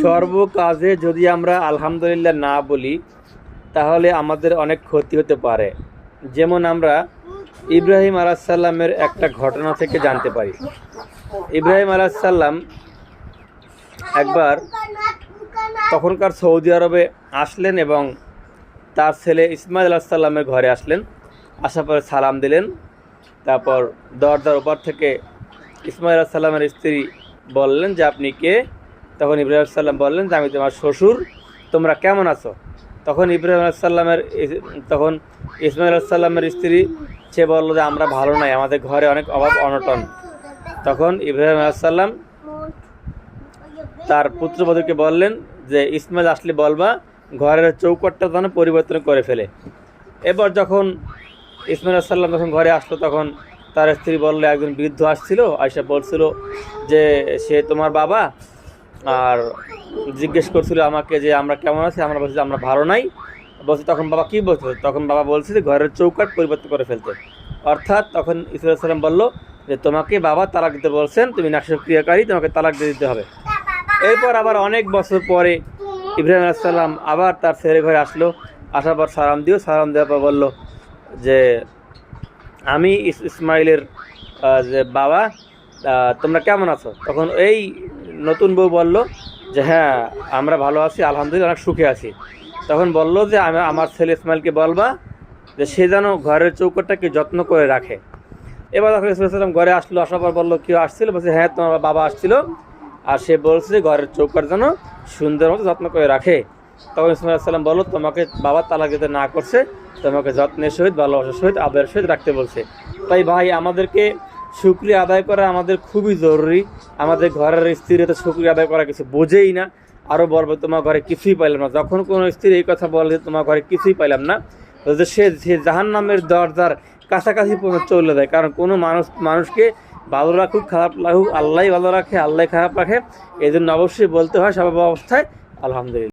সর্ব কাজে যদি আমরা আলহামদুলিল্লাহ না বলি তাহলে আমাদের অনেক ক্ষতি হতে পারে। যেমন আমরা ইব্রাহিম আলাইহিসসালামের একটা ঘটনা থেকে জানতে পারি। ইব্রাহিম আলাইহিসসালাম একবার তখনকার সৌদি আরবে আসলেন এবং তার ছেলে ইসমাইল আলাইহিসসালামের ঘরে আসলেন। আসার পরে সালাম দিলেন। তারপর দরজার ওপার থেকে ইসমাইল আলাইহিসসালামের স্ত্রী বললেন যে আপনি কে? তখন ইব্রাহিম আলাইহিসসালাম বললেন যে আমি তোমার শ্বশুর, তোমরা কেমন আছো? তখন ইব্রাহিম আলাইহিসসালামের ইসমাইল আলাইহিসসালামের স্ত্রী সে বলল যে আমরা ভালো নাই, আমাদের ঘরে অনেক অভাব অনটন। তখন ইব্রাহিম আলাইহিসসালাম তার পুত্রবধূকে বললেন যে ইসমাইল আসলে বলবা ঘরের চৌকটটা যেন পরিবর্তন করে ফেলে। এবার যখন ইসমাইল আলাইহিসসালাম যখন ঘরে আসলো তখন তার স্ত্রী বললো একজন বৃদ্ধ আসছিল, আয়সা বলছিল যে সে তোমার বাবা, আর জিজ্ঞেস করছিল আমাকে যে আমরা কেমন আছি। আমরা বলছি আমরা ভালো নাই। বলছি তখন বাবা কী বলছিল? তখন বাবা বলছে যে ঘরের চৌকাট পরিবর্তন করে ফেলতে। অর্থাৎ তখন ইসমাইল আলাইহিস সালাম বলল যে তোমাকে বাবা তালাক দিতে বলছেন, তুমি নাশকরিয়াকারী, তোমাকে তালাক দিয়ে দিতে হবে। এরপর আবার অনেক বছর পরে ইব্রাহিম আলাইহিস সালাম আবার তার ছেলের ঘরে আসলো। আসার পর সালাম দেওয়ার পর বললো যে আমি ইসমাইলের যে বাবা, তোমরা কেমন আছো? তখন এই নতুন বউ বলল যে হ্যাঁ আমরা ভালো আছি, আলহামদুলিল্লাহ অনেক সুখে আছি। তখন বলল যে আমার ছেলে ইসমাইলকে বলবা যে সে যেন ঘরের চৌকটটাকে যত্ন করে রাখে। এবার তখন ইসমাইল ঘরে আসলো। আসার পর বললো কেউ আসছিল? বলছে হ্যাঁ তোমার বাবা আসছিল, আর সে বলছে যে ঘরের চৌকট যেন সুন্দর মতো যত্ন করে রাখে। তখন ইসমাইল আলাইহিস সালাম বলল তোমাকে বাবা তালাক দিতে না করছে, তোমাকে যত্নের সহিত ভালোবাসার সহিত আদরের সহিত রাখতে বলছে। তাই ভাই আমাদেরকে শুকরিয়া আদায় করা আমাদের খুবই জরুরি। আমাদের ঘরের স্ত্রীরা তো শুকরিয়া আদায় করা কিছু বোঝেই না, আরও বলবে তোমার ঘরে কিছুই পাইলাম না। যখন কোনো স্ত্রী এই কথা বলে তোমার ঘরে কিছুই পাইলাম না, সে জাহান্নামের দরজার কাছাকাছি পর্যন্ত চলে যায়। কারণ কোনো মানুষকে ভালো রাখুক খারাপ লাগুক, আল্লাহ ভালো রাখে, আল্লাহ খারাপ রাখে। এই জন্য অবশ্যই বলতে হয় সব অবস্থায় আলহামদুলিল্লাহ।